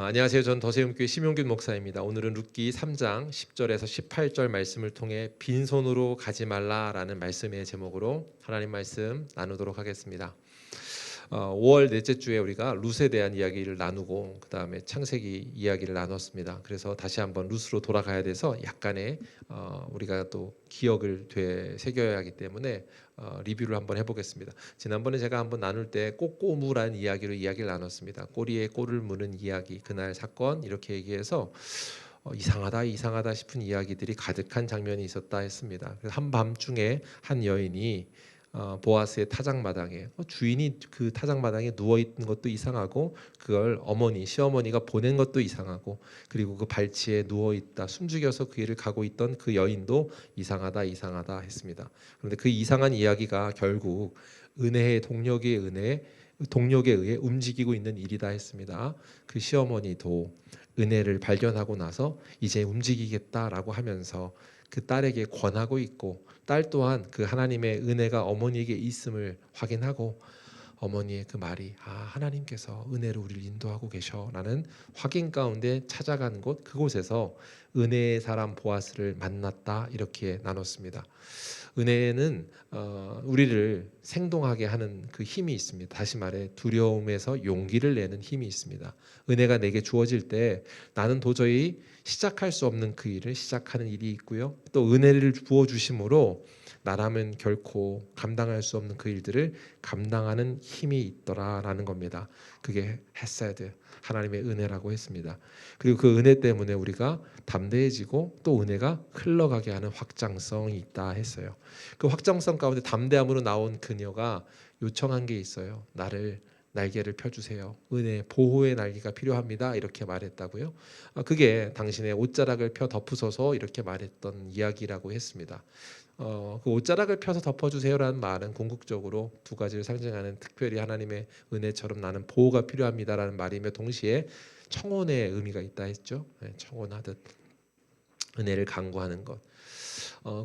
안녕하세요. 전 더세움교회 심용균 목사입니다. 오늘은 룻기 3장 10절에서 18절 말씀을 통해 빈손으로 가지 말라라는 말씀의 제목으로 하나님 말씀 나누도록 하겠습니다. 5월 넷째 주에 우리가 룻에 대한 이야기를 나누고 그 다음에 창세기 이야기를 나눴습니다. 그래서 다시 한번 룻으로 돌아가야 돼서 약간의 우리가 또 기억을 되새겨야 하기 때문에 리뷰를 한번 해보겠습니다. 지난번에 제가 한번 나눌 때 꼬꼬무라는 이야기로 이야기를 나눴습니다. 꼬리에 꼬를 무는 이야기, 그날 사건 이렇게 얘기해서 이상하다 싶은 이야기들이 가득한 장면이 있었다 했습니다. 그래서 한밤중에 한 여인이 보아스의 타작마당에 주인이 그 타작마당에 누워 있는 것도 이상하고 그걸 시어머니가 보낸 것도 이상하고 그리고 그 발치에 누워 있다 숨죽여서 그 일을 가고 있던 그 여인도 이상하다 했습니다. 그런데 그 이상한 이야기가 결국 은혜의 동력에 의해 움직이고 있는 일이다 했습니다. 그 시어머니도 은혜를 발견하고 나서 이제 움직이겠다라고 하면서 그 딸에게 권하고 있고 딸 또한 그 하나님의 은혜가 어머니에게 있음을 확인하고 어머니의 그 말이 하나님께서 은혜로 우리를 인도하고 계셔라는 확인 가운데 찾아간 곳 그곳에서 은혜의 사람 보아스를 만났다 이렇게 나눴습니다. 은혜는 우리를 생동하게 하는 그 힘이 있습니다. 다시 말해 두려움에서 용기를 내는 힘이 있습니다. 은혜가 내게 주어질 때 나는 도저히 시작할 수 없는 그 일을 시작하는 일이 있고요. 또 은혜를 부어주심으로 나라면 결코 감당할 수 없는 그 일들을 감당하는 힘이 있더라라는 겁니다. 그게 헤세드 하나님의 은혜라고 했습니다. 그리고 그 은혜 때문에 우리가 담대해지고 또 은혜가 흘러가게 하는 확장성이 있다 했어요. 그 확장성 가운데 담대함으로 나온 그녀가 요청한 게 있어요. 나를 날개를 펴주세요. 은혜 보호의 날개가 필요합니다. 이렇게 말했다고요. 그게 당신의 옷자락을 펴 덮으소서 이렇게 말했던 이야기라고 했습니다. 그 옷자락을 펴서 덮어주세요라는 말은 궁극적으로 두 가지를 상징하는 특별히 하나님의 은혜처럼 나는 보호가 필요합니다라는 말이며 동시에 청혼의 의미가 있다 했죠. 청혼하듯 은혜를 강구하는 것.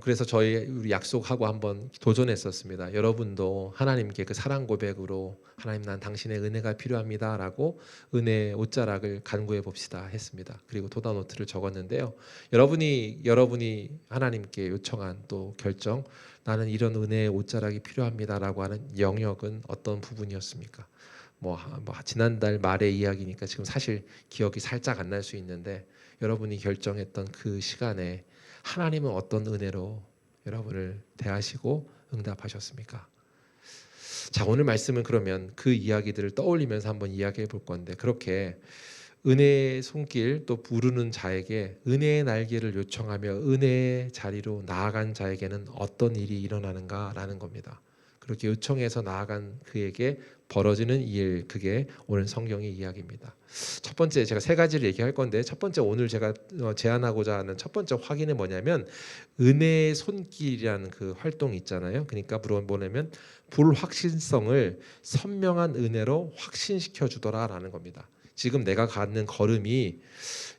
그래서 우리 약속하고 한번 도전했었습니다. 여러분도 하나님께 그 사랑 고백으로 하나님 난 당신의 은혜가 필요합니다라고 은혜 옷자락을 간구해 봅시다 했습니다. 그리고 도다노트를 적었는데요. 여러분이 하나님께 요청한 또 결정 나는 이런 은혜의 옷자락이 필요합니다라고 하는 영역은 어떤 부분이었습니까? 지난달 말의 이야기니까 지금 사실 기억이 살짝 안 날 수 있는데 여러분이 결정했던 그 시간에 하나님은 어떤 은혜로 여러분을 대하시고 응답하셨습니까? 자, 오늘 말씀은 그러면 그 이야기들을 떠올리면서 한번 이야기해 볼 건데 그렇게 은혜의 손길 또 부르는 자에게 은혜의 날개를 요청하며 은혜의 자리로 나아간 자에게는 어떤 일이 일어나는가라는 겁니다. 그렇게 요청해서 나아간 그에게 벌어지는 일, 그게 오늘 성경의 이야기입니다. 첫 번째 제가 세 가지를 얘기할 건데 첫 번째 오늘 제가 제안하고자 하는 첫 번째 확인은 뭐냐면 은혜의 손길이라는 그 활동이 있잖아요. 그러니까 뭐냐면 불확실성을 선명한 은혜로 확신시켜 주더라라는 겁니다. 지금 내가 가는 걸음이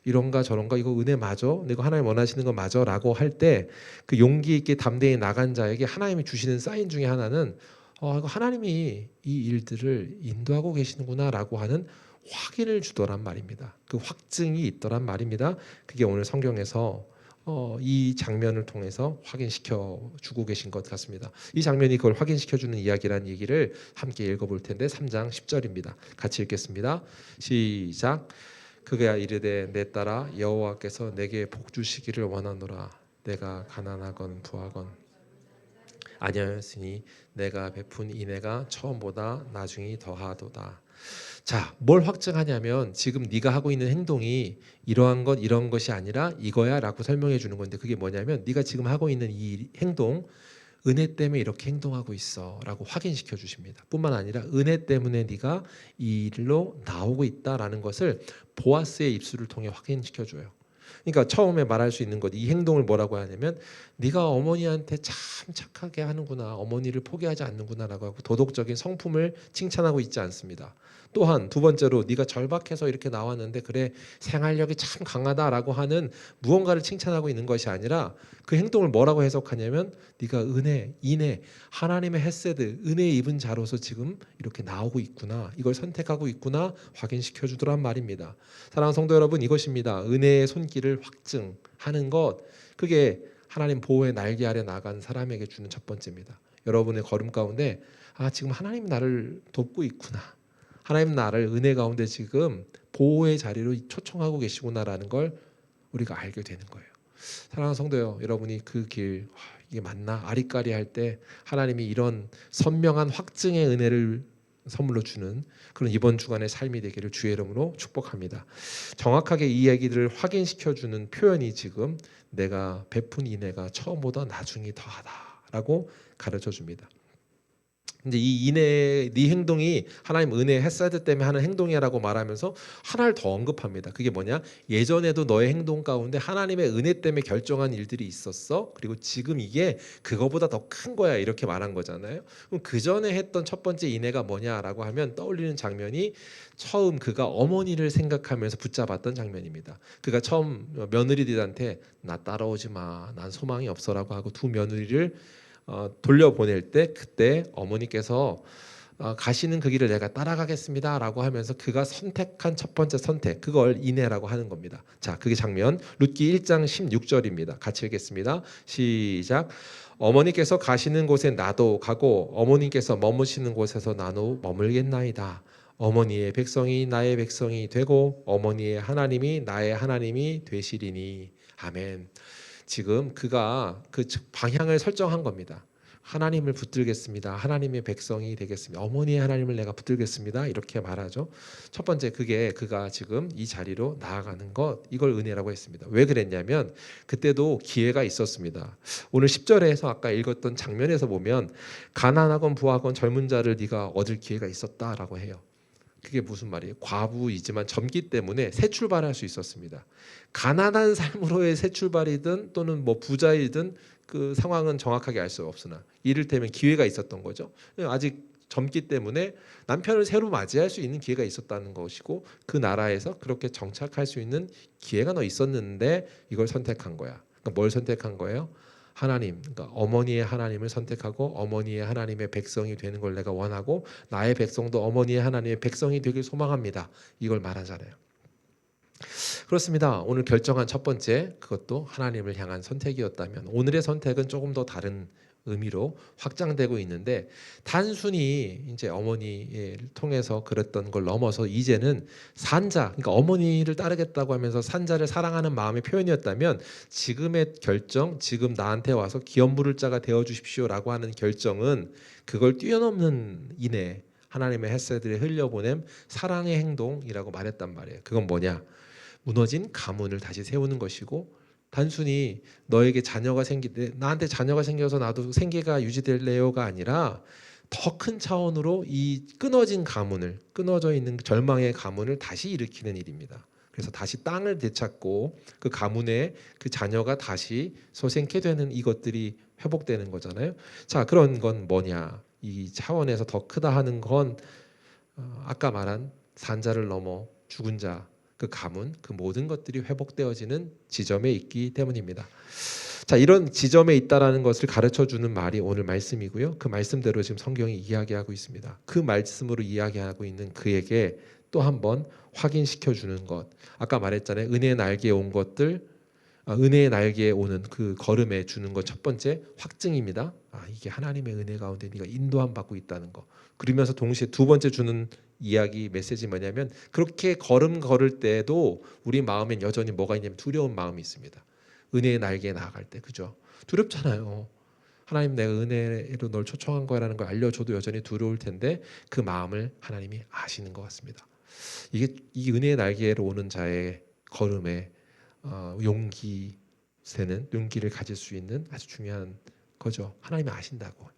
이런가 저런가 이거 은혜 맞아? 이거 하나님 원하시는 거 맞아? 라고 할 때 그 용기 있게 담대히 나간 자에게 하나님이 주시는 사인 중에 하나는 이거 하나님이 이 일들을 인도하고 계시는구나 라고 하는 확인을 주더란 말입니다. 그 확증이 있더란 말입니다. 그게 오늘 성경에서 이 장면을 통해서 확인시켜 주고 계신 것 같습니다. 이 장면이 그걸 확인시켜 주는 이야기라는 얘기를 함께 읽어볼 텐데 3장 10절입니다. 같이 읽겠습니다. 시작. 그가 이르되 내 딸아 여호와께서 내게 복 주시기를 원하노라. 내가 가난하건 부하건 아니하였으니 내가 베푼 인애가 처음보다 나중이 더하도다. 자, 뭘 확증하냐면 지금 네가 하고 있는 행동이 이러한 것 이런 것이 아니라 이거야라고 설명해 주는 건데 그게 뭐냐면 네가 지금 하고 있는 이 행동 은혜 때문에 이렇게 행동하고 있어라고 확인시켜 주십니다. 뿐만 아니라 은혜 때문에 네가 이 일로 나오고 있다라는 것을 보아스의 입술을 통해 확인시켜 줘요. 그러니까 처음에 말할 수 있는 것, 이 행동을 뭐라고 하냐면 네가 어머니한테 참 착하게 하는구나, 어머니를 포기하지 않는구나라고 하고 도덕적인 성품을 칭찬하고 있지 않습니다. 또한 두 번째로 네가 절박해서 이렇게 나왔는데 그래 생활력이 참 강하다라고 하는 무언가를 칭찬하고 있는 것이 아니라 그 행동을 뭐라고 해석하냐면 네가 은혜, 인애, 하나님의 헤세드, 은혜 입은 자로서 지금 이렇게 나오고 있구나. 이걸 선택하고 있구나 확인시켜 주더란 말입니다. 사랑하는 성도 여러분, 이것입니다. 은혜의 손길을 확증하는 것. 그게 하나님 보호의 날개 아래 나간 사람에게 주는 첫 번째입니다. 여러분의 걸음 가운데 지금 하나님 나를 돕고 있구나. 하나님 나를 은혜 가운데 지금 보호의 자리로 초청하고 계시구나라는 걸 우리가 알게 되는 거예요. 사랑하는 성도요, 여러분이 그 길 이게 맞나 아리까리 할 때 하나님이 이런 선명한 확증의 은혜를 선물로 주는 그런 이번 주간의 삶이 되기를 주의 이름으로 축복합니다. 정확하게 이 이야기들을 확인시켜 주는 표현이 지금 내가 베푼 인애가 처음보다 나중이 더하다라고 가르쳐 줍니다. 근데 이 인애, 네 행동이 하나님 은혜 헤세드 때문에 하는 행동이라고 말하면서 하나를 더 언급합니다. 그게 뭐냐? 예전에도 너의 행동 가운데 하나님의 은혜 때문에 결정한 일들이 있었어. 그리고 지금 이게 그거보다 더 큰 거야. 이렇게 말한 거잖아요. 그럼 그 전에 했던 첫 번째 인애가 뭐냐라고 하면 떠올리는 장면이 처음 그가 어머니를 생각하면서 붙잡았던 장면입니다. 그가 처음 며느리들한테 나 따라오지 마. 난 소망이 없어라고 하고 두 며느리를 돌려보낼 때 그때 어머니께서 가시는 그 길을 내가 따라가겠습니다라고 하면서 그가 선택한 첫 번째 선택, 그걸 인애라고 하는 겁니다. 자, 그게 장면 룻기 1장 16절입니다. 같이 읽겠습니다. 시작. 어머니께서 가시는 곳에 나도 가고 어머니께서 머무시는 곳에서 나도 머물겠나이다. 어머니의 백성이 나의 백성이 되고 어머니의 하나님이 나의 하나님이 되시리니. 아멘. 지금 그가 그 방향을 설정한 겁니다. 하나님을 붙들겠습니다. 하나님의 백성이 되겠습니다. 어머니의 하나님을 내가 붙들겠습니다. 이렇게 말하죠. 첫 번째 그게 그가 지금 이 자리로 나아가는 것, 이걸 은혜라고 했습니다. 왜 그랬냐면 그때도 기회가 있었습니다. 오늘 10절에서 아까 읽었던 장면에서 보면 가난하건 부하건 젊은 자를 네가 얻을 기회가 있었다라고 해요. 그게 무슨 말이에요? 과부이지만 젊기 때문에 새 출발할 수 있었습니다. 가난한 삶으로의 새 출발이든 또는 뭐 부자이든 그 상황은 정확하게 알 수 없으나 이를테면 기회가 있었던 거죠. 아직 젊기 때문에 남편을 새로 맞이할 수 있는 기회가 있었다는 것이고 그 나라에서 그렇게 정착할 수 있는 기회가 너 있었는데 이걸 선택한 거야. 그러니까 뭘 선택한 거예요? 하나님, 그러니까 어머니의 하나님을 선택하고 어머니의 하나님의 백성이 되는 걸 내가 원하고 나의 백성도 어머니의 하나님의 백성이 되길 소망합니다. 이걸 말하잖아요. 그렇습니다. 오늘 결정한 첫 번째 그것도 하나님을 향한 선택이었다면 오늘의 선택은 조금 더 다른 의미로 확장되고 있는데 단순히 이제 어머니를 통해서 그랬던 걸 넘어서 이제는 산자, 그러니까 어머니를 따르겠다고 하면서 산자를 사랑하는 마음의 표현이었다면 지금의 결정, 지금 나한테 와서 기업 물을 자가 되어 주십시오라고 하는 결정은 그걸 뛰어넘는 인애, 하나님의 헤세드에 흘려보냄 사랑의 행동이라고 말했단 말이에요. 그건 뭐냐? 무너진 가문을 다시 세우는 것이고 단순히 너에게 자녀가 나한테 자녀가 생겨서 나도 생계가 유지될래요가 아니라 더 큰 차원으로 이 끊어져 있는 절망의 가문을 다시 일으키는 일입니다. 그래서 다시 땅을 되찾고 그 가문에 그 자녀가 다시 소생케 되는 이것들이 회복되는 거잖아요. 자, 그런 건 뭐냐? 이 차원에서 더 크다 하는 건 아까 말한 산자를 넘어 죽은 자, 그 가문, 그 모든 것들이 회복되어지는 지점에 있기 때문입니다. 자, 이런 지점에 있다라는 것을 가르쳐주는 말이 오늘 말씀이고요. 그 말씀대로 지금 성경이 이야기하고 있습니다. 그 말씀으로 이야기하고 있는 그에게 또 한번 확인시켜주는 것. 아까 말했잖아요. 은혜의 날개에 온 것들, 은혜의 날개에 오는 그 걸음에 주는 것 첫 번째 확증입니다. 이게 하나님의 은혜 가운데 네가 인도함 받고 있다는 거. 그러면서 동시에 두 번째 주는 이야기 메시지 뭐냐면 그렇게 걸음 걸을 때도 우리 마음엔 여전히 뭐가 있냐면 두려운 마음이 있습니다. 은혜의 날개에 나아갈 때, 그죠? 두렵잖아요. 하나님 내가 은혜로 널 초청한 거라는 걸 알려줘도 여전히 두려울 텐데 그 마음을 하나님이 아시는 것 같습니다. 이게 이 은혜의 날개로 오는 자의 걸음에 용기를 가질 수 있는 아주 중요한 거죠. 하나님이 아신다고.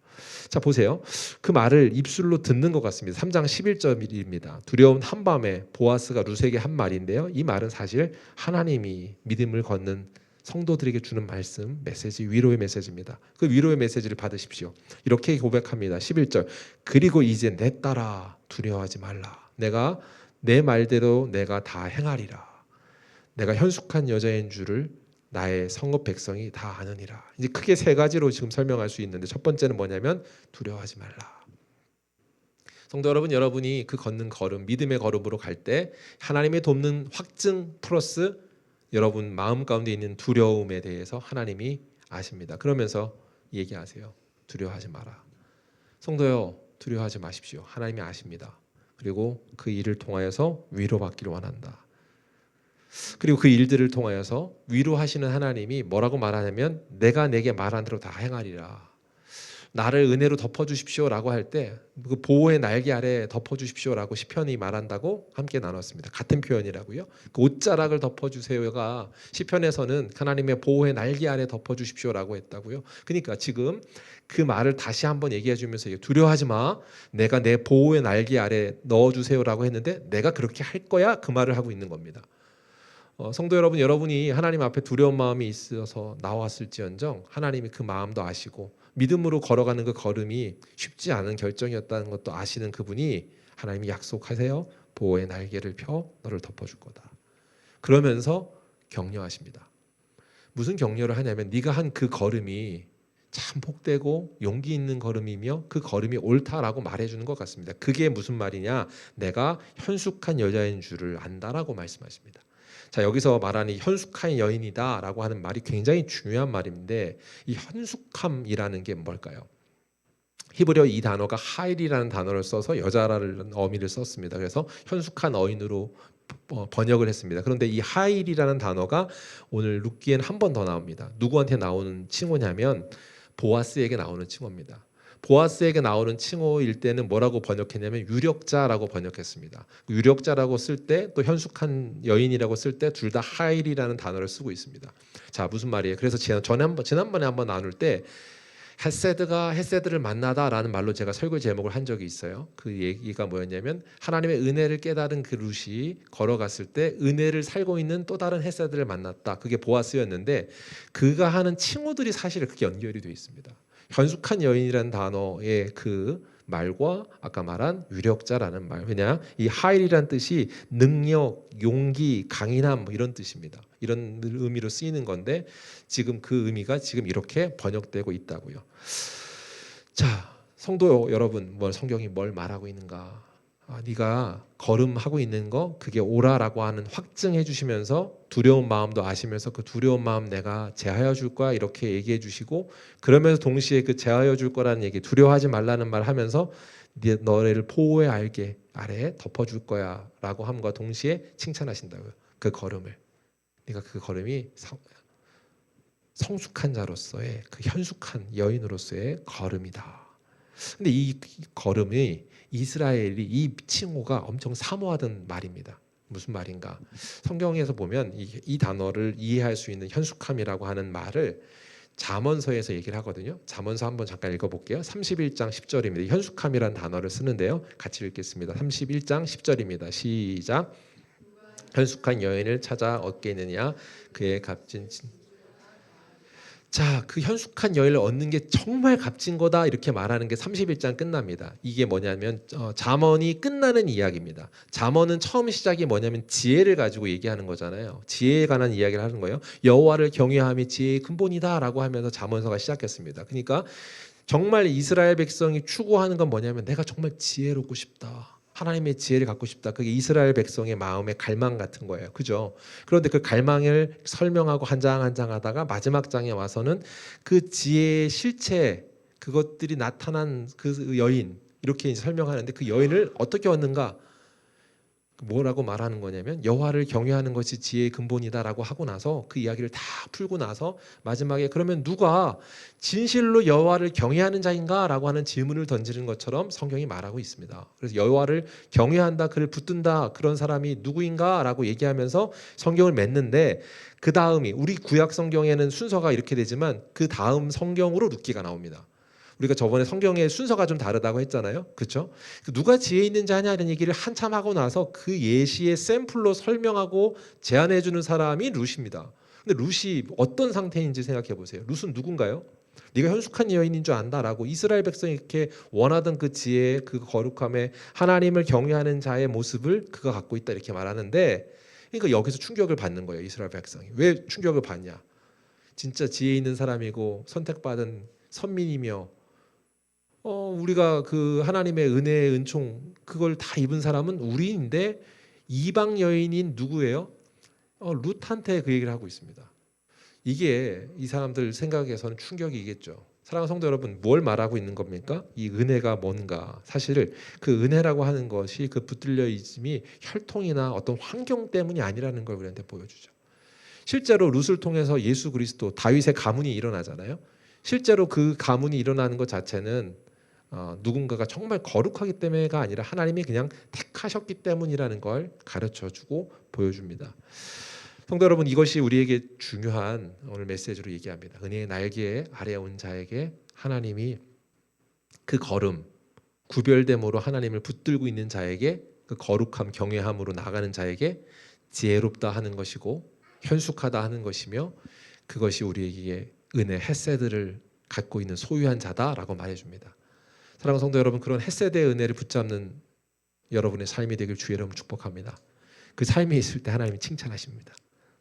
자, 보세요. 그 말을 입술로 듣는 것 같습니다. 3장 11절입니다. 두려운 한밤에 보아스가 룻에게 한 말인데요. 이 말은 사실 하나님이 믿음을 걷는 성도들에게 주는 말씀, 메시지, 위로의 메시지입니다. 그 위로의 메시지를 받으십시오. 이렇게 고백합니다. 11절. 그리고 이제 내 딸아 두려워하지 말라. 내가 내 말대로 내가 다 행하리라. 내가 현숙한 여자인 줄을 나의 성읍 백성이 다 아느니라. 이제 크게 세 가지로 지금 설명할 수 있는데 첫 번째는 뭐냐면 두려워하지 말라. 성도 여러분, 여러분이 그 걷는 걸음, 믿음의 걸음으로 갈 때 하나님의 돕는 확증 플러스 여러분 마음 가운데 있는 두려움에 대해서 하나님이 아십니다. 그러면서 얘기하세요. 두려워하지 마라. 성도요, 두려워하지 마십시오. 하나님이 아십니다. 그리고 그 일을 통하여서 위로받기를 원한다. 그리고 그 일들을 통하여서 위로하시는 하나님이 뭐라고 말하냐면 내가 내게 말한 대로 다 행하리라. 나를 은혜로 덮어주십시오라고 할 때 그 보호의 날개 아래 덮어주십시오라고 시편이 말한다고 함께 나눴습니다. 같은 표현이라고요. 그 옷자락을 덮어주세요가 시편에서는 하나님의 보호의 날개 아래 덮어주십시오라고 했다고요. 그러니까 지금 그 말을 다시 한번 얘기해 주면서 두려워하지 마. 내가 내 보호의 날개 아래 넣어주세요라고 했는데 내가 그렇게 할 거야. 그 말을 하고 있는 겁니다. 성도 여러분, 여러분이 하나님 앞에 두려운 마음이 있어서 나왔을지언정 하나님이 그 마음도 아시고 믿음으로 걸어가는 그 걸음이 쉽지 않은 결정이었다는 것도 아시는 그분이 하나님이 약속하세요. 보호의 날개를 펴 너를 덮어줄 거다. 그러면서 격려하십니다. 무슨 격려를 하냐면 네가 한 그 걸음이 참 복되고 용기 있는 걸음이며 그 걸음이 옳다라고 말해주는 것 같습니다. 그게 무슨 말이냐? 내가 현숙한 여자인 줄을 안다라고 말씀하십니다. 자, 여기서 말하는 현숙한 여인이다라고 하는 말이 굉장히 중요한 말인데 이 현숙함이라는 게 뭘까요? 히브리어 이 단어가 하일이라는 단어를 써서 여자라는 어미를 썼습니다. 그래서 현숙한 어인으로 번역을 했습니다. 그런데 이 하일이라는 단어가 오늘 룻기엔 한 번 더 나옵니다. 누구한테 나오는 칭호냐면 보아스에게 나오는 칭호입니다. 보아스에게 나오는 칭호일 때는 뭐라고 번역했냐면 유력자라고 번역했습니다. 유력자라고 쓸 때 또 현숙한 여인이라고 쓸 때 둘 다 하일이라는 단어를 쓰고 있습니다. 자, 무슨 말이에요? 그래서 지난번에 한번 나눌 때 헤세드가 헤세드를 만나다라는 말로 제가 설교 제목을 한 적이 있어요. 그 얘기가 뭐였냐면 하나님의 은혜를 깨달은 그 룻이 걸어갔을 때 은혜를 살고 있는 또 다른 헤세드를 만났다. 그게 보아스였는데 그가 하는 칭호들이 사실 그렇게 연결이 되어 있습니다. 현숙한 여인이라는 단어의 그 말과 아까 말한 유력자라는 말. 왜냐? 이 하일이라는 뜻이 능력, 용기, 강인함 뭐 이런 뜻입니다. 이런 의미로 쓰이는 건데 지금 그 의미가 지금 이렇게 번역되고 있다고요. 자, 성도 여러분, 성경이 뭘 말하고 있는가? 네가 걸음하고 있는 거 그게 옳아라고 하는 확증해 주시면서 두려운 마음도 아시면서 그 두려운 마음 내가 제하여 줄 거야 이렇게 얘기해 주시고 그러면서 동시에 그 제하여 줄 거라는 얘기 두려워하지 말라는 말 하면서 너를 보호의 알게 아래에 덮어줄 거야 라고 함과 동시에 칭찬하신다고요. 그 걸음을 네가 그 걸음이 성숙한 자로서의 그 현숙한 여인으로서의 걸음이다. 근데 이 걸음이 이스라엘이 이 칭호가 엄청 사모하던 말입니다. 무슨 말인가? 성경에서 보면 이 단어를 이해할 수 있는 현숙함이라고 하는 말을 잠언서에서 얘기를 하거든요. 잠언서 한번 잠깐 읽어볼게요. 31장 10절입니다. 현숙함이라는 단어를 쓰는데요. 같이 읽겠습니다. 31장 10절입니다. 시작. 현숙한 여인을 찾아 얻게 있느냐 그의 값진 자, 그 현숙한 여인을 얻는 게 정말 값진 거다 이렇게 말하는 게 31장 끝납니다. 이게 뭐냐면 잠언이 끝나는 이야기입니다. 잠언은 처음 시작이 뭐냐면 지혜를 가지고 얘기하는 거잖아요. 지혜에 관한 이야기를 하는 거예요. 여호와를 경외함이 지혜의 근본이다라고 하면서 잠언서가 시작했습니다. 그러니까 정말 이스라엘 백성이 추구하는 건 뭐냐면 내가 정말 지혜롭고 싶다. 하나님의 지혜를 갖고 싶다. 그게 이스라엘 백성의 마음의 갈망 같은 거예요. 그죠? 그런데 그 갈망을 설명하고 한 장 한 장 하다가 마지막 장에 와서는 그 지혜의 실체, 그것들이 나타난 그 여인 이렇게 이제 설명하는데 그 여인을 어떻게 얻는가? 뭐라고 말하는 거냐면 여호와를 경외하는 것이 지혜의 근본이다라고 하고 나서 그 이야기를 다 풀고 나서 마지막에 그러면 누가 진실로 여호와를 경외하는 자인가라고 하는 질문을 던지는 것처럼 성경이 말하고 있습니다. 그래서 여호와를 경외한다, 그를 붙든다 그런 사람이 누구인가라고 얘기하면서 성경을 맺는데 그 다음이 우리 구약 성경에는 순서가 이렇게 되지만 그 다음 성경으로 룻기가 나옵니다. 우리가 저번에 성경의 순서가 좀 다르다고 했잖아요. 그렇죠? 누가 지혜 있는 자냐는 얘기를 한참 하고 나서 그 예시의 샘플로 설명하고 제안해 주는 사람이 룻입니다. 근데 룻이 어떤 상태인지 생각해 보세요. 룻은 누군가요? 네가 현숙한 여인인 줄 안다라고 이스라엘 백성이 이렇게 원하던 그 지혜, 그 거룩함에 하나님을 경외하는 자의 모습을 그가 갖고 있다 이렇게 말하는데, 그러니까 여기서 충격을 받는 거예요. 이스라엘 백성이 왜 충격을 받냐? 진짜 지혜 있는 사람이고 선택받은 선민이며 우리가 그 하나님의 은혜의 은총 그걸 다 입은 사람은 우리인데 이방 여인인 누구예요? 룻한테 그 얘기를 하고 있습니다. 이게 이 사람들 생각에서는 충격이겠죠. 사랑하는 성도 여러분, 뭘 말하고 있는 겁니까? 이 은혜가 뭔가. 사실 그 은혜라고 하는 것이 그 붙들려 있음이 혈통이나 어떤 환경 때문이 아니라는 걸 우리한테 보여주죠. 실제로 룻을 통해서 예수 그리스도 다윗의 가문이 일어나잖아요. 실제로 그 가문이 일어나는 것 자체는 누군가가 정말 거룩하기 때문에가 아니라 하나님이 그냥 택하셨기 때문이라는 걸 가르쳐주고 보여줍니다. 성도 여러분, 이것이 우리에게 중요한 오늘 메시지로 얘기합니다. 은혜의 날개 아래 온 자에게 하나님이 그 걸음, 구별됨으로 하나님을 붙들고 있는 자에게, 그 거룩함, 경외함으로 나가는 자에게 지혜롭다 하는 것이고 현숙하다 하는 것이며, 그것이 우리에게 은혜, 헤세드를 갖고 있는 소유한 자다라고 말해줍니다. 사랑하는 성도 여러분, 그런 헤세드의 은혜를 붙잡는 여러분의 삶이 되길 주의 이름으로 축복합니다. 그 삶이 있을 때 하나님이 칭찬하십니다.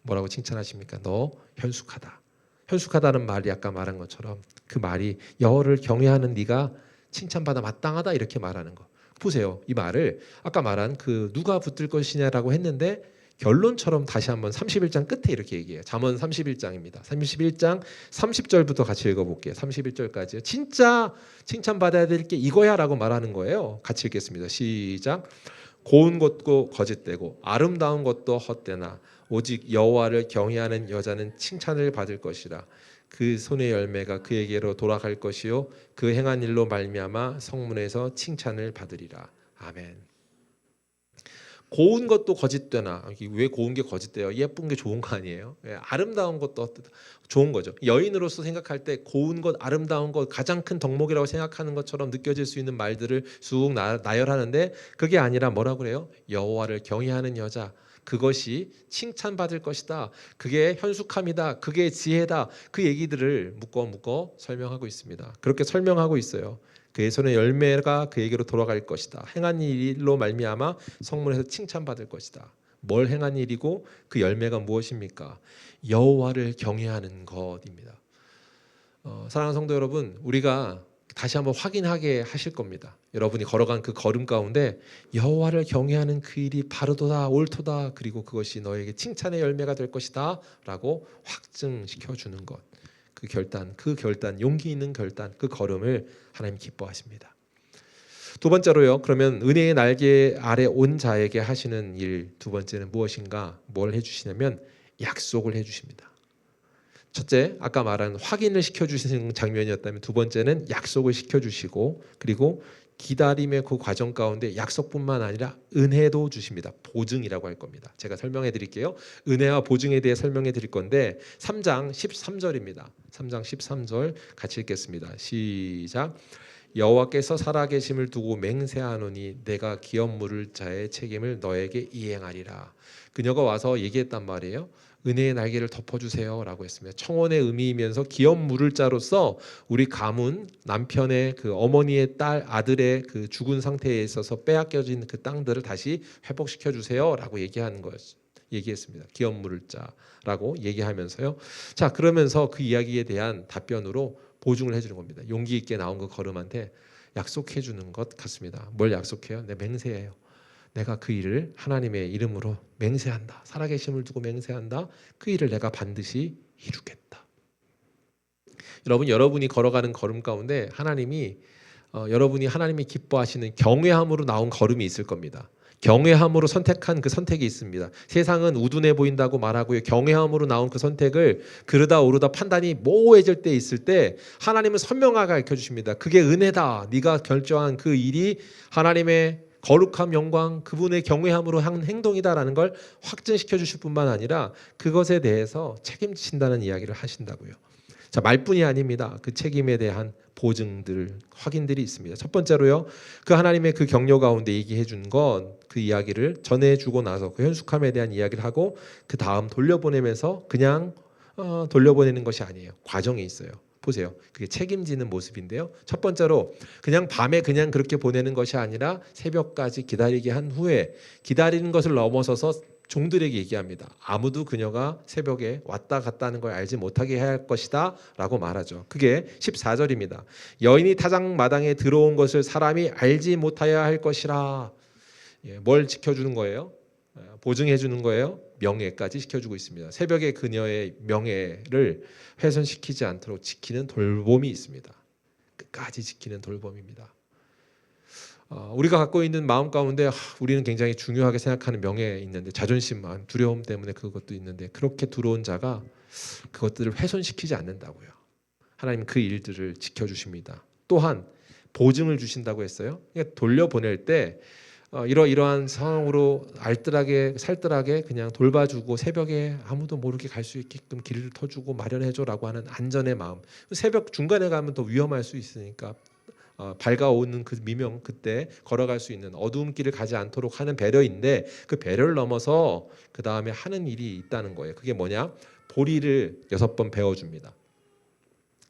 뭐라고 칭찬하십니까? 너 현숙하다. 현숙하다는 말이 아까 말한 것처럼 그 말이 여호와를 경외하는 네가 칭찬받아 마땅하다 이렇게 말하는 거. 보세요. 이 말을 아까 말한 그 누가 붙들 것이냐라고 했는데 결론처럼 다시 한번 31장 끝에 이렇게 얘기해요. 잠언 31장입니다. 31장 30절부터 같이 읽어볼게요. 31절까지요. 진짜 칭찬받아야 될 게 이거야 라고 말하는 거예요. 같이 읽겠습니다. 시작. 고운 것도 거짓되고 아름다운 것도 헛되나 오직 여호와를 경외하는 여자는 칭찬을 받을 것이라. 그 손의 열매가 그에게로 돌아갈 것이요 그 행한 일로 말미암아 성문에서 칭찬을 받으리라. 아멘. 고운 것도 거짓되나. 왜 고운 게 거짓돼요? 예쁜 게 좋은 거 아니에요? 아름다운 것도 좋은 거죠. 여인으로서 생각할 때 고운 것, 아름다운 것, 가장 큰 덕목이라고 생각하는 것처럼 느껴질 수 있는 말들을 쑥 나열하는데 그게 아니라 뭐라고 그래요? 여호와를 경외하는 여자, 그것이 칭찬받을 것이다. 그게 현숙함이다. 그게 지혜다. 그 얘기들을 묶어 설명하고 있습니다. 그렇게 설명하고 있어요. 그의 손의 열매가 그에게로 돌아갈 것이다. 행한 일로 말미암아 성문에서 칭찬받을 것이다. 뭘 행한 일이고 그 열매가 무엇입니까? 여호와를 경외하는 것입니다. 사랑하는 성도 여러분, 우리가 다시 한번 확인하게 하실 겁니다. 여러분이 걸어간 그 걸음 가운데 여호와를 경외하는 그 일이 바르도다, 옳도다, 그리고 그것이 너에게 칭찬의 열매가 될 것이다 라고 확증시켜 주는 것. 그 결단, 용기 있는 결단, 그 걸음을 하나님 기뻐하십니다. 두 번째로요. 그러면 은혜의 날개 아래 온 자에게 하시는 일, 두 번째는 무엇인가? 뭘 해주시냐면 약속을 해주십니다. 첫째, 아까 말한 확인을 시켜주시는 장면이었다면 두 번째는 약속을 시켜주시고, 그리고 기다림의 그 과정 가운데 약속뿐만 아니라 은혜도 주십니다. 보증이라고 할 겁니다. 제가 설명해 드릴게요. 은혜와 보증에 대해 설명해 드릴 건데 3장 13절입니다. 3장 13절 같이 읽겠습니다. 시작. 여호와께서 살아계심을 두고 맹세하노니 내가 기업 물을 자의 책임을 너에게 이행하리라. 그녀가 와서 얘기했단 말이에요. 은혜의 날개를 덮어주세요 라고 했습니다. 청혼의 의미이면서 기업 물을 자로서 우리 가문, 남편의 그 어머니의 딸, 아들의 그 죽은 상태에 있어서 빼앗겨진 그 땅들을 다시 회복시켜 주세요 라고 얘기했습니다. 기업 물을 자라고 얘기하면서요. 자, 그러면서 그 이야기에 대한 답변으로 보증을 해주는 겁니다. 용기 있게 나온 그 걸음한테 약속해 주는 것 같습니다. 뭘 약속해요? 네, 맹세해요. 내가 그 일을 하나님의 이름으로 맹세한다. 살아계심을 두고 맹세한다. 그 일을 내가 반드시 이루겠다. 여러분이 걸어가는 걸음 가운데 하나님이 여러분이 하나님이 기뻐하시는 경외함으로 나온 걸음이 있을 겁니다. 경외함으로 선택한 그 선택이 있습니다. 세상은 우둔해 보인다고 말하고요. 경외함으로 나온 그 선택을 그르다 오르다 판단이 모호해질 때 있을 때 하나님은 선명하게 가르쳐 주십니다. 그게 은혜다. 네가 결정한 그 일이 하나님의 거룩함, 영광, 그분의 경외함으로 한 행동이다라는 걸 확증시켜 주실 뿐만 아니라 그것에 대해서 책임지신다는 이야기를 하신다고요. 자, 말뿐이 아닙니다. 그 책임에 대한 보증들, 확인들이 있습니다. 첫 번째로요. 그 하나님의 그 격려 가운데 얘기해 준 건 그 이야기를 전해 주고 나서 그 현숙함에 대한 이야기를 하고 그 다음 돌려보내면서 그냥 돌려보내는 것이 아니에요. 과정이 있어요. 보세요. 그게 책임지는 모습인데요. 첫 번째로 그냥 밤에 그냥 그렇게 보내는 것이 아니라 새벽까지 기다리게 한 후에 기다리는 것을 넘어서서 종들에게 얘기합니다. 아무도 그녀가 새벽에 왔다 갔다 하는 걸 알지 못하게 해야 할 것이다 라고 말하죠. 그게 14절입니다. 여인이 타작마당에 들어온 것을 사람이 알지 못하여야 할 것이라. 뭘 지켜주는 거예요? 보증해 주는 거예요. 명예까지 지켜주고 있습니다. 새벽에 그녀의 명예를 훼손시키지 않도록 지키는 돌봄이 있습니다. 끝까지 지키는 돌봄입니다. 우리가 갖고 있는 마음 가운데 우리는 굉장히 중요하게 생각하는 명예 있는데 자존심, 두려움 때문에 그것도 있는데 그렇게 들어온 자가 그것들을 훼손시키지 않는다고요. 하나님은 그 일들을 지켜주십니다. 또한 보증을 주신다고 했어요. 그러니까 돌려보낼 때 이러이러한 상황으로 알뜰하게 살뜰하게 그냥 돌봐주고 새벽에 아무도 모르게 갈 수 있게끔 길을 터주고 마련해줘라고 하는 안전의 마음. 새벽 중간에 가면 더 위험할 수 있으니까 밝아오는 그 미명 그때 걸어갈 수 있는 어두운 길을 가지 않도록 하는 배려인데 그 배려를 넘어서 그 다음에 하는 일이 있다는 거예요. 그게 뭐냐? 보리를 6번 베어줍니다.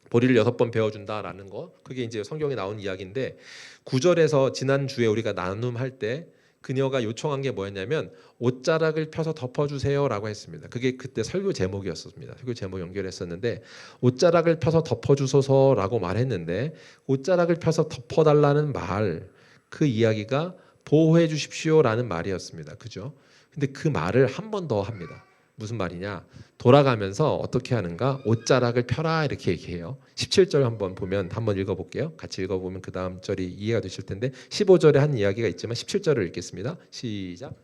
보리를 6번 베어준다라는 거. 그게 이제 성경에 나온 이야기인데 9절에서 지난주에 우리가 나눔할 때 그녀가 요청한 게 뭐였냐면 옷자락을 펴서 덮어주세요라고 했습니다. 그게 그때 설교 제목이었습니다. 설교 제목 연결했었는데 옷자락을 펴서 덮어주소서라고 말했는데 옷자락을 펴서 덮어달라는 말, 그 이야기가 보호해 주십시오라는 말이었습니다. 그죠? 근데 그 말을 한 번 더 합니다. 무슨 말이냐? 돌아가면서 어떻게 하는가? 옷자락을 펴라 이렇게 얘기해요. 17절 한번 보면 한번 읽어볼게요. 같이 읽어보면 그 다음 절이 이해가 되실 텐데 15절에 한 이야기가 있지만 17절을 읽겠습니다. 시작.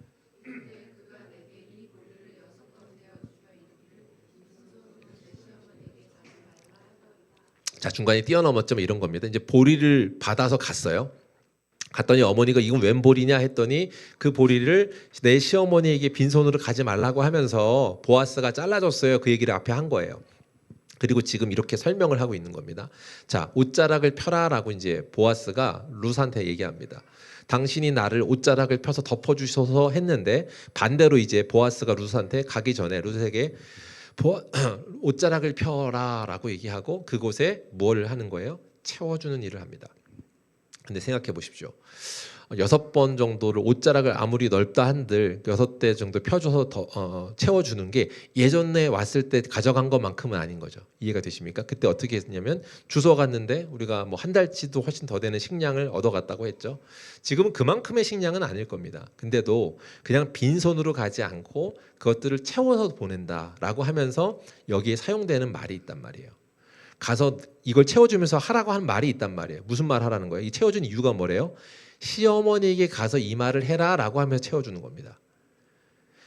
자, 중간에 뛰어넘었지만 이런 겁니다. 이제 보리를 받아서 갔어요. 갔더니 어머니가 이건 웬 보리냐 했더니 그 보리를 내 시어머니에게 빈손으로 가지 말라고 하면서 보아스가 잘라줬어요. 그 얘기를 앞에 한 거예요. 그리고 지금 이렇게 설명을 하고 있는 겁니다. 자, 옷자락을 펴라라고 이제 보아스가 룻한테 얘기합니다. 당신이 나를 옷자락을 펴서 덮어주셔서 했는데 반대로 이제 보아스가 룻한테 가기 전에 룻에게 옷자락을 펴라라고 얘기하고 그곳에 뭘 하는 거예요? 채워주는 일을 합니다. 근데 생각해 보십시오. 6번 정도를 옷자락을 아무리 넓다 한들 6대 정도 펴줘서 채워주는 게 예전에 왔을 때 가져간 것만큼은 아닌 거죠. 이해가 되십니까? 그때 어떻게 했냐면 주워 갔는데 우리가 뭐 한 달치도 훨씬 더 되는 식량을 얻어갔다고 했죠. 지금은 그만큼의 식량은 아닐 겁니다. 근데도 그냥 빈손으로 가지 않고 그것들을 채워서 보낸다라고 하면서 여기에 사용되는 말이 있단 말이에요. 가서 이걸 채워주면서 하라고 하는 말이 있단 말이에요. 무슨 말 하라는 거예요? 이 채워준 이유가 뭐래요? 시어머니에게 가서 이 말을 해라라고 하면서 채워주는 겁니다.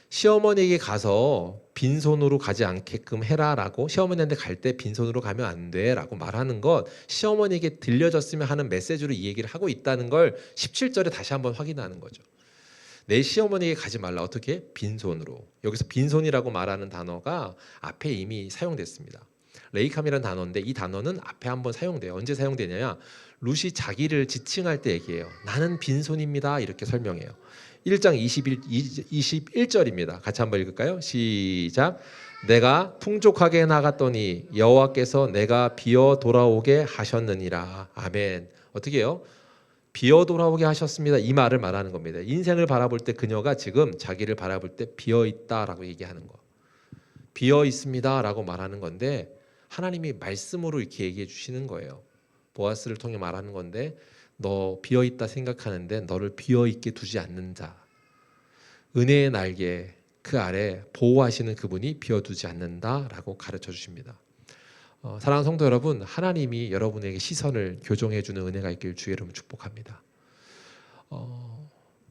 시어머니에게 가서 빈손으로 가지 않게끔 해라라고 시어머니한테 갈 때 빈손으로 가면 안 돼라고 말하는 것 시어머니에게 들려졌으면 하는 메시지로 이 얘기를 하고 있다는 걸 17절에 다시 한번 확인하는 거죠. 내 시어머니에게 가지 말라. 어떻게? 빈손으로. 여기서 빈손이라고 말하는 단어가 앞에 이미 사용됐습니다. 레이캄이라는 단어인데 이 단어는 앞에 한번 사용돼요. 언제 사용되냐면 룻이 자기를 지칭할 때 얘기해요. 나는 빈손입니다. 이렇게 설명해요. 1장 21절입니다. 같이 한번 읽을까요? 시작. 내가 풍족하게 나갔더니 여호와께서 내가 비어 돌아오게 하셨느니라. 아멘. 어떻게 해요? 비어 돌아오게 하셨습니다. 이 말을 말하는 겁니다. 인생을 바라볼 때 그녀가 지금 자기를 바라볼 때 비어 있다라고 얘기하는 거. 비어 있습니다라고 말하는 건데 하나님이 말씀으로 이렇게 얘기해 주시는 거예요. 보아스를 통해 말하는 건데 너 비어 있다 생각하는데 너를 비어 있게 두지 않는 자. 은혜의 날개 그 아래 보호하시는 그분이 비워두지 않는다라고 가르쳐 주십니다. 사랑하는 성도 여러분, 하나님이 여러분에게 시선을 교정해 주는 은혜가 있길 주의 이름으로 축복합니다.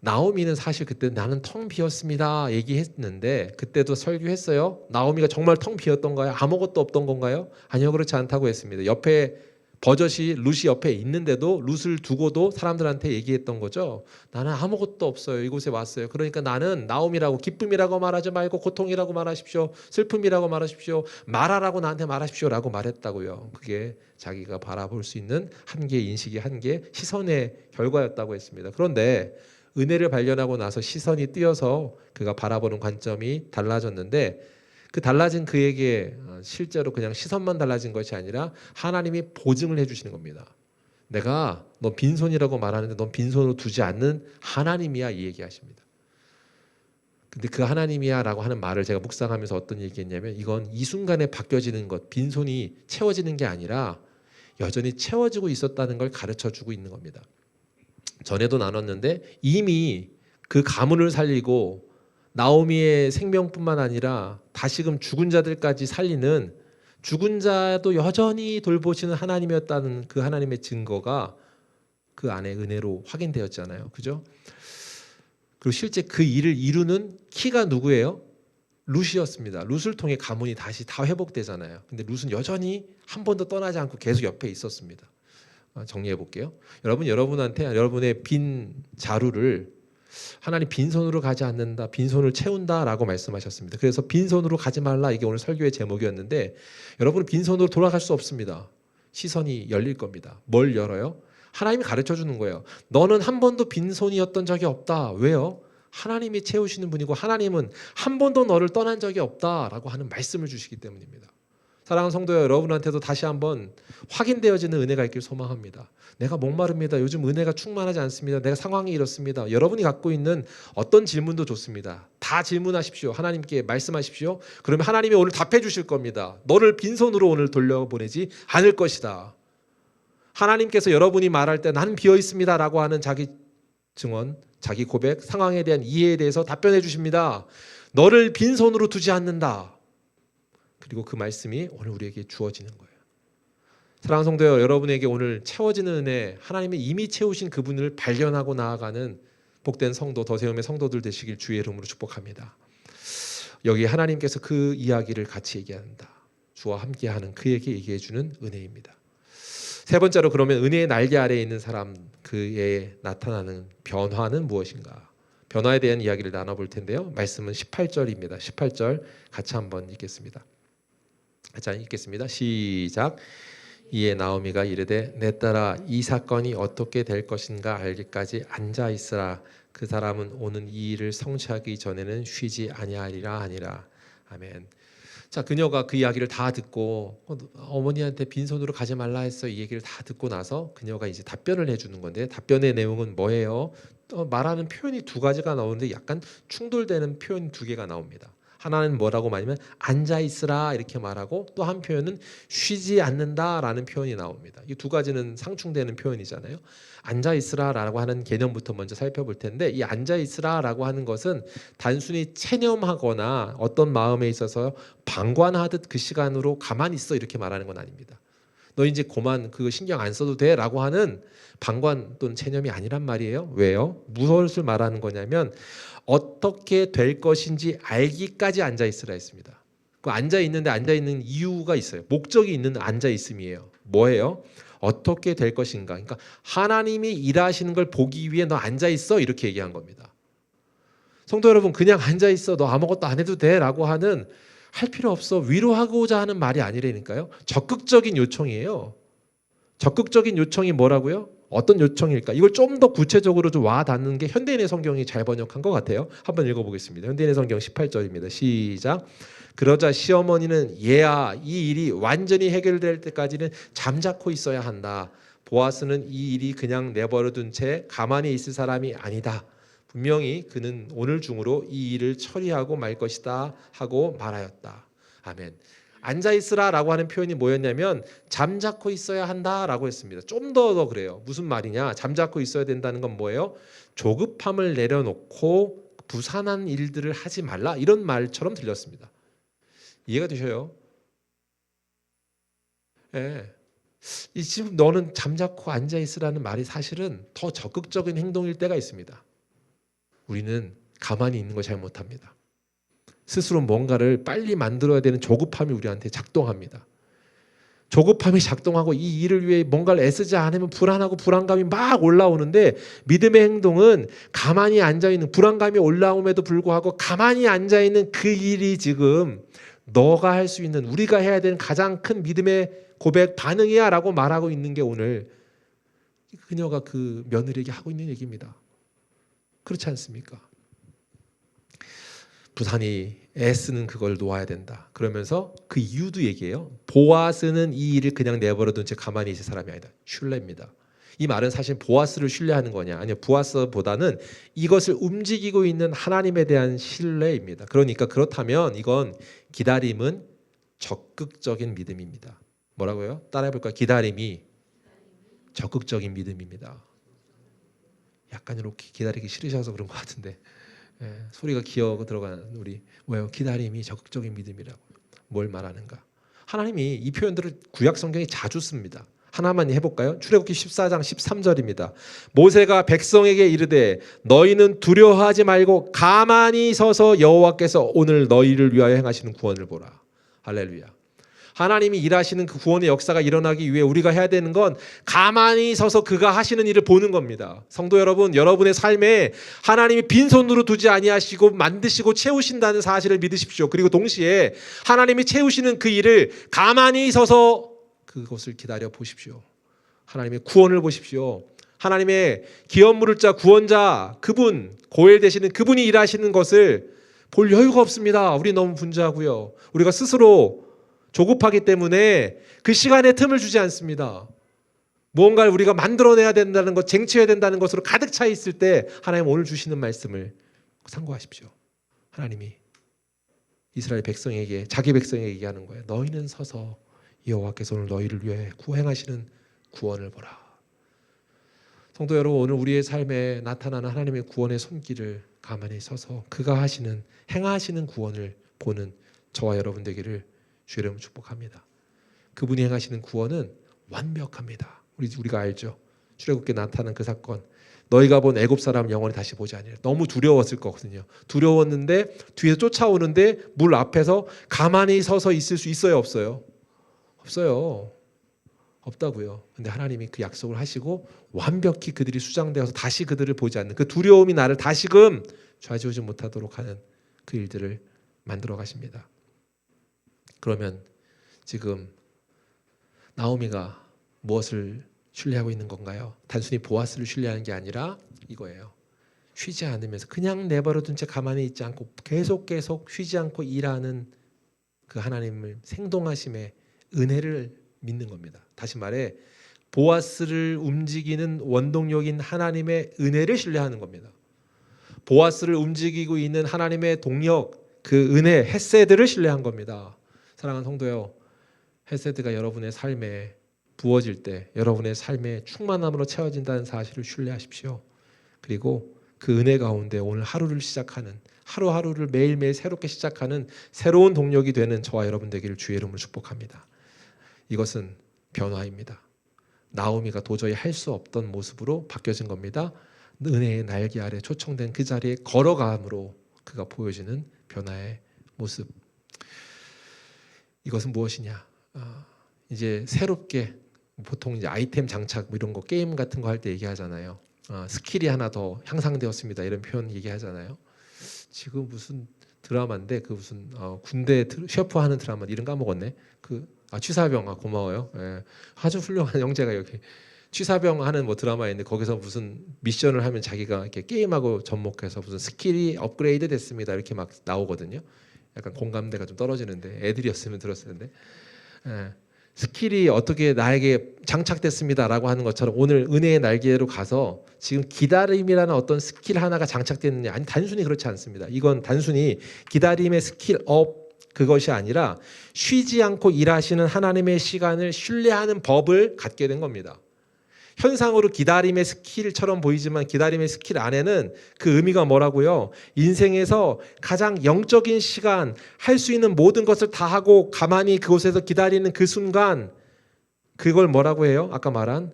나오미는 사실 그때 나는 텅 비었습니다 얘기했는데 그때도 설교했어요. 나오미가 정말 텅 비었던가요? 아무것도 없던 건가요? 아니요, 그렇지 않다고 했습니다. 옆에 버젓이 룻이 옆에 있는데도 룻을 두고도 사람들한테 얘기했던 거죠. 나는 아무것도 없어요. 이곳에 왔어요. 그러니까 나는 나오미라고 기쁨이라고 말하지 말고 고통이라고 말하십시오. 슬픔이라고 말하십시오. 말하라고 나한테 말하십시오라고 말했다고요. 그게 자기가 바라볼 수 있는 한계 인식의 한계 시선의 결과였다고 했습니다. 그런데 은혜를 발견하고 나서 시선이 띄어서 그가 바라보는 관점이 달라졌는데 그 달라진 그에게 실제로 그냥 시선만 달라진 것이 아니라 하나님이 보증을 해주시는 겁니다. 내가 너 빈손이라고 말하는데 넌 빈손으로 두지 않는 하나님이야, 이 얘기하십니다. 근데 그 하나님이야 라고 하는 말을 제가 묵상하면서 어떤 얘기했냐면, 이건 이 순간에 바뀌어지는 것, 빈손이 채워지는 게 아니라 여전히 채워지고 있었다는 걸 가르쳐주고 있는 겁니다. 전에도 나눴는데 이미 그 가문을 살리고 나오미의 생명뿐만 아니라 다시금 죽은 자들까지 살리는, 죽은 자도 여전히 돌보시는 하나님이었다는 그 하나님의 증거가 그 안에 은혜로 확인되었잖아요. 그죠? 그리고 실제 그 일을 이루는 키가 누구예요? 룻이었습니다. 룻을 통해 가문이 다시 다 회복되잖아요. 근데 룻은 여전히 한 번도 떠나지 않고 계속 옆에 있었습니다. 정리해 볼게요. 여러분한테 여러분의 빈 자루를 하나님 빈손으로 가지 않는다, 빈손을 채운다라고 말씀하셨습니다. 그래서 빈손으로 가지 말라, 이게 오늘 설교의 제목이었는데, 여러분은 빈손으로 돌아갈 수 없습니다. 시선이 열릴 겁니다. 뭘 열어요? 하나님이 가르쳐 주는 거예요. 너는 한 번도 빈손이었던 적이 없다. 왜요? 하나님이 채우시는 분이고 하나님은 한 번도 너를 떠난 적이 없다라고 하는 말씀을 주시기 때문입니다. 사랑하는 성도 여러분한테도 다시 한번 확인되어지는 은혜가 있길 소망합니다. 내가 목마릅니다. 요즘 은혜가 충만하지 않습니다. 내가 상황이 이렇습니다. 여러분이 갖고 있는 어떤 질문도 좋습니다. 다 질문하십시오. 하나님께 말씀하십시오. 그러면 하나님이 오늘 답해 주실 겁니다. 너를 빈손으로 오늘 돌려보내지 않을 것이다. 하나님께서 여러분이 말할 때 나는 비어 있습니다 라고 하는 자기 증언, 자기 고백, 상황에 대한 이해에 대해서 답변해 주십니다. 너를 빈손으로 두지 않는다. 그리고 그 말씀이 오늘 우리에게 주어지는 거예요. 사랑하는 성도 여러분에게 오늘 채워지는 은혜, 하나님이 이미 채우신 그분을 발견하고 나아가는 복된 성도, 더세움의 성도들 되시길 주의 이름으로 축복합니다. 여기 하나님께서 그 이야기를 같이 얘기한다. 주와 함께하는 그에게 얘기해 주는 은혜입니다. 세 번째로, 그러면 은혜의 날개 아래에 있는 사람, 그에 나타나는 변화는 무엇인가? 변화에 대한 이야기를 나눠볼 텐데요. 말씀은 18절입니다. 18절 같이 한번 읽겠습니다. 같이 읽겠습니다. 시작. 이에 나오미가 이르되 내 딸아, 이 사건이 어떻게 될 것인가 알기까지 앉아 있으라. 그 사람은 오는 이 일을 성취하기 전에는 쉬지 아니하리라 하니라. 아멘. 자, 그녀가 그 이야기를 다 듣고 어머니한테 빈손으로 가지 말라 했어, 이 얘기를 다 듣고 나서 그녀가 이제 답변을 해주는 건데, 답변의 내용은 뭐예요? 말하는 표현이 두 가지가 나오는데 약간 충돌되는 표현 두 개가 나옵니다. 하나는 뭐라고 말하면 앉아 있으라 이렇게 말하고, 또 한 표현은 쉬지 않는다라는 표현이 나옵니다. 이 두 가지는 상충되는 표현이잖아요. 앉아 있으라라고 하는 개념부터 먼저 살펴볼 텐데, 이 앉아 있으라라고 하는 것은 단순히 체념하거나 어떤 마음에 있어서 방관하듯 그 시간으로 가만히 있어 이렇게 말하는 건 아닙니다. 너 이제 그만 그거 신경 안 써도 돼라고 하는 방관 또는 체념이 아니란 말이에요. 왜요? 무엇을 말하는 거냐면 어떻게 될 것인지 알기까지 앉아 있으라 했습니다. 그 앉아 있는데 앉아 있는 이유가 있어요. 목적이 있는 앉아 있음이에요. 뭐예요? 어떻게 될 것인가. 그러니까 하나님이 일하시는 걸 보기 위해 너 앉아 있어 이렇게 얘기한 겁니다. 성도 여러분, 그냥 앉아 있어, 너 아무것도 안 해도 돼라고 하는, 할 필요 없어, 위로하고자 하는 말이 아니라니까요. 적극적인 요청이에요. 적극적인 요청이 뭐라고요? 어떤 요청일까? 이걸 좀 더 구체적으로 좀 와닿는 게 현대인의 성경이 잘 번역한 것 같아요. 한번 읽어보겠습니다. 현대인의 성경 18절입니다. 시작. 그러자 시어머니는 얘야, 이 일이 완전히 해결될 때까지는 잠자코 있어야 한다. 보아스는 이 일이 그냥 내버려둔 채 가만히 있을 사람이 아니다. 분명히 그는 오늘 중으로 이 일을 처리하고 말 것이다 하고 말하였다. 아멘. 앉아있으라라고 하는 표현이 뭐였냐면 잠자코 있어야 한다라고 했습니다. 좀 더 그래요. 무슨 말이냐? 잠자코 있어야 된다는 건 뭐예요? 조급함을 내려놓고 부산한 일들을 하지 말라, 이런 말처럼 들렸습니다. 이해가 되셔요? 예. 이 지금 너는 잠자코 앉아있으라는 말이 사실은 더 적극적인 행동일 때가 있습니다. 우리는 가만히 있는 걸 잘 못합니다. 스스로 뭔가를 빨리 만들어야 되는 조급함이 우리한테 작동합니다. 조급함이 작동하고 이 일을 위해 뭔가를 애쓰지 않으면 불안하고 불안감이 막 올라오는데, 믿음의 행동은 가만히 앉아있는, 불안감이 올라옴에도 불구하고 가만히 앉아있는 그 일이 지금 너가 할 수 있는, 우리가 해야 되는 가장 큰 믿음의 고백 반응이야 라고 말하고 있는 게 오늘 그녀가 그 며느리에게 하고 있는 얘기입니다. 그렇지 않습니까? 부산이 애쓰는 그걸 놓아야 된다. 그러면서 그 이유도 얘기해요. 보아스는 이 일을 그냥 내버려둔 채 가만히 있을 사람이 아니다. 신뢰입니다. 이 말은 사실 보아스를 신뢰하는 거냐? 아니요, 보아스보다는 이것을 움직이고 있는 하나님에 대한 신뢰입니다. 그러니까 그렇다면 이건 기다림은 적극적인 믿음입니다. 뭐라고요? 따라해볼까요? 기다림이 적극적인 믿음입니다. 약간 이렇게 기다리기 싫으셔서 그런 것 같은데 소리가 기어 들어가는 우리 왜요? 기다림이 적극적인 믿음이라고. 뭘 말하는가? 하나님이 이 표현들을 구약 성경에 자주 씁니다. 하나만 해볼까요? 출애굽기 14장 13절입니다. 모세가 백성에게 이르되 너희는 두려워하지 말고 가만히 서서 여호와께서 오늘 너희를 위하여 행하시는 구원을 보라. 할렐루야. 하나님이 일하시는 그 구원의 역사가 일어나기 위해 우리가 해야 되는 건 가만히 서서 그가 하시는 일을 보는 겁니다. 성도 여러분, 여러분의 삶에 하나님이 빈손으로 두지 아니하시고 만드시고 채우신다는 사실을 믿으십시오. 그리고 동시에 하나님이 채우시는 그 일을 가만히 서서 그것을 기다려 보십시오. 하나님의 구원을 보십시오. 하나님의 기업물을 자 구원자 그분, 고엘 되시는 그분이 일하시는 것을 볼 여유가 없습니다. 우리 너무 분주하고요. 우리가 스스로 조급하기 때문에 그 시간에 틈을 주지 않습니다. 무언가를 우리가 만들어내야 된다는 것, 쟁취해야 된다는 것으로 가득 차 있을 때 하나님 오늘 주시는 말씀을 참고하십시오. 하나님이 이스라엘 백성에게, 자기 백성에게 얘기하는 거예요. 너희는 서서 여호와께서 오늘 너희를 위해 구행하시는 구원을 보라. 성도 여러분, 오늘 우리의 삶에 나타나는 하나님의 구원의 손길을 가만히 서서 그가 하시는, 행하시는 구원을 보는 저와 여러분 되기를 주의 이름으로 축복합니다. 그분이 행하시는 구원은 완벽합니다. 우리가 알죠. 출애굽기에 나타난 그 사건. 너희가 본 애굽 사람 영원히 다시 보지 아니하리라. 너무 두려웠을 거거든요. 두려웠는데 뒤에서 쫓아오는데 물 앞에서 가만히 서서 있을 수 있어요, 없어요? 없어요. 없다고요. 근데 하나님이 그 약속을 하시고 완벽히 그들이 수장되어서 다시 그들을 보지 않는 그 두려움이 나를 다시금 좌지우지 못하도록 하는 그 일들을 만들어 가십니다. 그러면 지금 나오미가 무엇을 신뢰하고 있는 건가요? 단순히 보아스를 신뢰하는 게 아니라 이거예요. 쉬지 않으면서 그냥 내버려둔 채 가만히 있지 않고 계속 쉬지 않고 일하는 그 하나님을 생동하심의 은혜를 믿는 겁니다. 다시 말해 보아스를 움직이는 원동력인 하나님의 은혜를 신뢰하는 겁니다. 보아스를 움직이고 있는 하나님의 동력, 그 은혜, 헤세드를 신뢰한 겁니다. 사랑하는 성도요, 헤세드가 여러분의 삶에 부어질 때 여러분의 삶에 충만함으로 채워진다는 사실을 신뢰하십시오. 그리고 그 은혜 가운데 오늘 하루를 시작하는, 하루하루를 매일매일 새롭게 시작하는 새로운 동력이 되는 저와 여러분 되기를 주의 이름으로 축복합니다. 이것은 변화입니다. 나오미가 도저히 할 수 없던 모습으로 바뀌어진 겁니다. 은혜의 날개 아래 초청된 그 자리에 걸어감으로 그가 보여지는 변화의 모습. 이것은 무엇이냐? 이제 새롭게 보통 이제 아이템 장착 뭐 이런 거 게임 같은 거 할 때 얘기하잖아요. 스킬이 하나 더 향상되었습니다. 이런 표현 얘기하잖아요. 지금 무슨 드라마인데 그 무슨 군대 셰프하는 드라마 이름 까먹었네. 취사병 고마워요. 예. 아주 훌륭한 형제가 여기 취사병 하는 뭐 드라마인데 거기서 무슨 미션을 하면 자기가 이렇게 게임하고 접목해서 무슨 스킬이 업그레이드 됐습니다. 이렇게 막 나오거든요. 약간 공감대가 좀 떨어지는데 애들이었으면 들었을 텐데 스킬이 어떻게 나에게 장착됐습니다라고 하는 것처럼 오늘 은혜의 날개로 가서 지금 기다림이라는 어떤 스킬 하나가 장착됐느냐, 아니 단순히 그렇지 않습니다. 이건 단순히 기다림의 스킬 업 그것이 아니라 쉬지 않고 일하시는 하나님의 시간을 신뢰하는 법을 갖게 된 겁니다. 현상으로 기다림의 스킬처럼 보이지만 기다림의 스킬 안에는 그 의미가 뭐라고요? 인생에서 가장 영적인 시간, 할 수 있는 모든 것을 다 하고 가만히 그곳에서 기다리는 그 순간, 그걸 뭐라고 해요? 아까 말한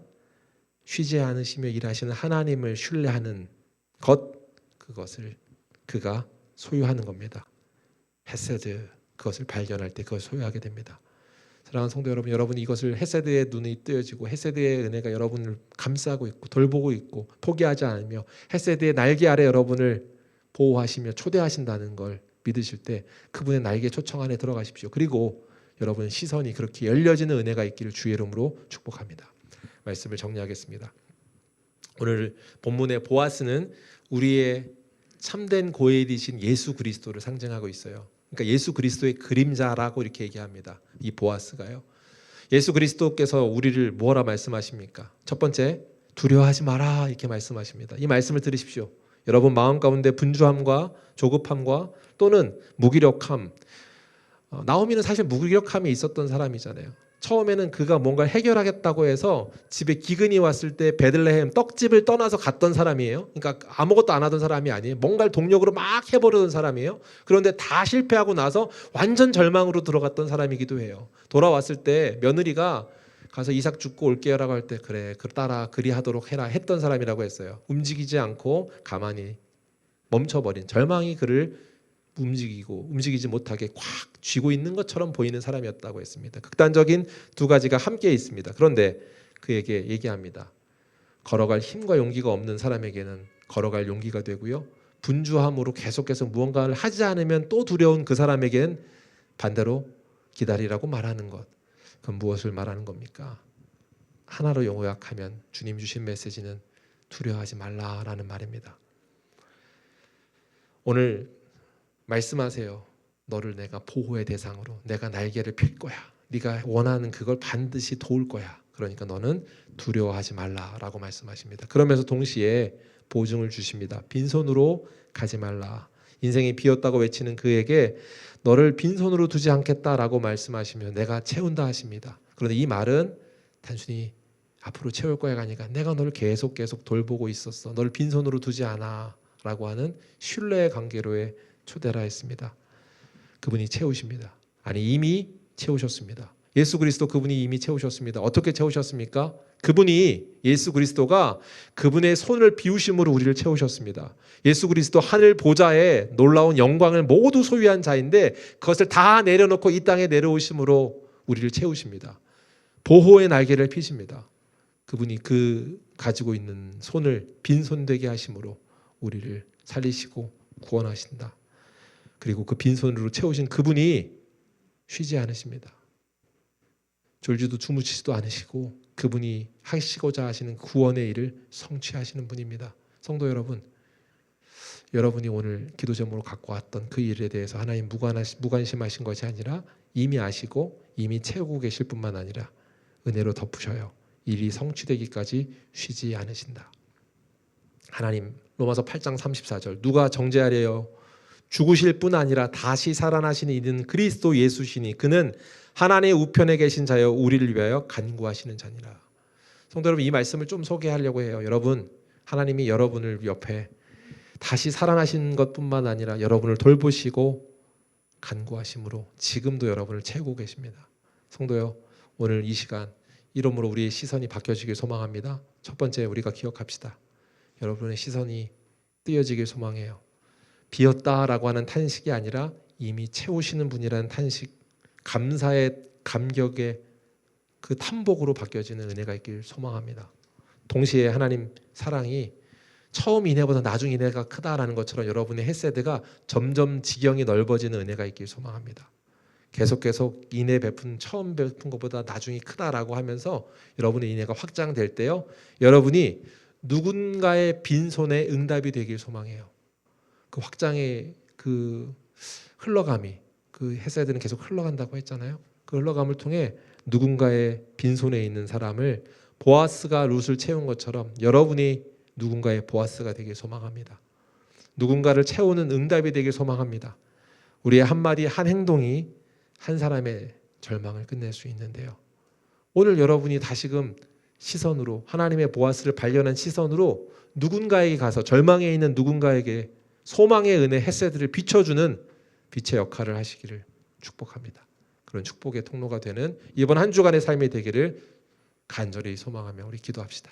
쉬지 않으시며 일하시는 하나님을 신뢰하는 것, 그것을 그가 소유하는 겁니다. 헤세드, 그것을 발견할 때 그걸 소유하게 됩니다. 사랑하는 성도 여러분, 여러분이 이것을 헤세드의 눈이 뜨여지고 헤세드의 은혜가 여러분을 감싸고 있고 돌보고 있고 포기하지 않으며 헤세드의 날개 아래 여러분을 보호하시며 초대하신다는 걸 믿으실 때 그분의 날개 초청 안에 들어가십시오. 그리고 여러분의 시선이 그렇게 열려지는 은혜가 있기를 주의 이름으로 축복합니다. 말씀을 정리하겠습니다. 오늘 본문의 보아스는 우리의 참된 고엘이신 예수 그리스도를 상징하고 있어요. 그러니까 예수 그리스도의 그림자라고 이렇게 얘기합니다. 이 보아스가요. 예수 그리스도께서 우리를 뭐라 말씀하십니까? 첫 번째, 두려워하지 마라 이렇게 말씀하십니다. 이 말씀을 들으십시오. 여러분 마음 가운데 분주함과 조급함과 또는 무기력함, 나오미는 사실 무기력함이 있었던 사람이잖아요. 처음에는 그가 뭔가를 해결하겠다고 해서 집에 기근이 왔을 때 베들레헴 떡집을 떠나서 갔던 사람이에요. 그러니까 아무것도 안 하던 사람이 아니에요. 뭔가를 동력으로 막 해보려던 사람이에요. 그런데 다 실패하고 나서 완전 절망으로 들어갔던 사람이기도 해요. 돌아왔을 때 며느리가 가서 이삭 죽고 올게요라고 할 때 그래 따라 그리하도록 해라 했던 사람이라고 했어요. 움직이지 않고 가만히 멈춰버린, 절망이 그를 움직이지 못하게 꽉 쥐고 있는 것처럼 보이는 사람이었다고 했습니다. 극단적인 두 가지가 함께 있습니다. 그런데 그에게 얘기합니다. 걸어갈 힘과 용기가 없는 사람에게는 걸어갈 용기가 되고요. 분주함으로 계속해서 무언가를 하지 않으면 또 두려운 그 사람에겐 반대로 기다리라고 말하는 것. 그건 무엇을 말하는 겁니까? 하나로 요약하면 주님 주신 메시지는 두려워하지 말라라는 말입니다. 오늘 말씀하세요. 너를 내가 보호의 대상으로 내가 날개를 펼 거야. 네가 원하는 그걸 반드시 도울 거야. 그러니까 너는 두려워하지 말라라고 말씀하십니다. 그러면서 동시에 보증을 주십니다. 빈손으로 가지 말라. 인생이 비었다고 외치는 그에게 너를 빈손으로 두지 않겠다라고 말씀하시며 내가 채운다 하십니다. 그런데 이 말은 단순히 앞으로 채울 거야가 아니라 내가 너를 계속 돌보고 있었어. 너를 빈손으로 두지 않아 라고 하는 신뢰의 관계로의 초대라 했습니다. 그분이 채우십니다. 아니 이미 채우셨습니다. 예수 그리스도 그분이 이미 채우셨습니다. 어떻게 채우셨습니까? 그분이 예수 그리스도가 그분의 손을 비우심으로 우리를 채우셨습니다. 예수 그리스도 하늘 보좌에 놀라운 영광을 모두 소유한 자인데 그것을 다 내려놓고 이 땅에 내려오심으로 우리를 채우십니다. 보호의 날개를 피십니다. 그분이 그 가지고 있는 손을 빈손되게 하심으로 우리를 살리시고 구원하신다. 그리고 그 빈손으로 채우신 그분이 쉬지 않으십니다. 졸지도 주무시지도 않으시고 그분이 하시고자 하시는 구원의 일을 성취하시는 분입니다. 성도 여러분, 여러분이 오늘 기도 제목으로 갖고 왔던 그 일에 대해서 하나님 무관심하신 것이 아니라 이미 아시고 이미 채우고 계실 뿐만 아니라 은혜로 덮으셔요. 일이 성취되기까지 쉬지 않으신다. 하나님, 로마서 8장 34절 누가 정죄하려요? 죽으실 뿐 아니라 다시 살아나시는 이는 그리스도 예수시니 그는 하나님의 우편에 계신 자여 우리를 위하여 간구하시는 자니라. 성도 여러분, 이 말씀을 좀 소개하려고 해요. 여러분, 하나님이 여러분을 옆에 다시 살아나신 것뿐만 아니라 여러분을 돌보시고 간구하심으로 지금도 여러분을 채우고 계십니다. 성도요, 오늘 이 시간 이름으로 우리의 시선이 바뀌어지길 소망합니다. 첫 번째, 우리가 기억합시다. 여러분의 시선이 띄어지길 소망해요. 비었다라고 하는 탄식이 아니라 이미 채우시는 분이라는 탄식, 감사의 감격의 그 탐복으로 바뀌어지는 은혜가 있길 소망합니다. 동시에 하나님 사랑이 처음 인해보다 나중 인해가 크다라는 것처럼 여러분의 헤세드가 점점 지경이 넓어지는 은혜가 있길 소망합니다. 계속 인해 베푼 처음 베푼 것보다 나중이 크다라고 하면서 여러분의 인해가 확장될 때요, 여러분이 누군가의 빈손에 응답이 되길 소망해요. 그 확장의 그 흘러감이, 그 헤세드는 계속 흘러간다고 했잖아요. 그 흘러감을 통해 누군가의 빈손에 있는 사람을 보아스가 룻을 채운 것처럼 여러분이 누군가의 보아스가 되길 소망합니다. 누군가를 채우는 응답이 되길 소망합니다. 우리의 한마디 한 행동이 한 사람의 절망을 끝낼 수 있는데요. 오늘 여러분이 다시금 시선으로 하나님의 보아스를 발견한 시선으로 누군가에게 가서 절망에 있는 누군가에게 소망의 은혜 헤세드를 비춰주는 빛의 역할을 하시기를 축복합니다. 그런 축복의 통로가 되는 이번 한 주간의 삶이 되기를 간절히 소망하며 우리 기도합시다.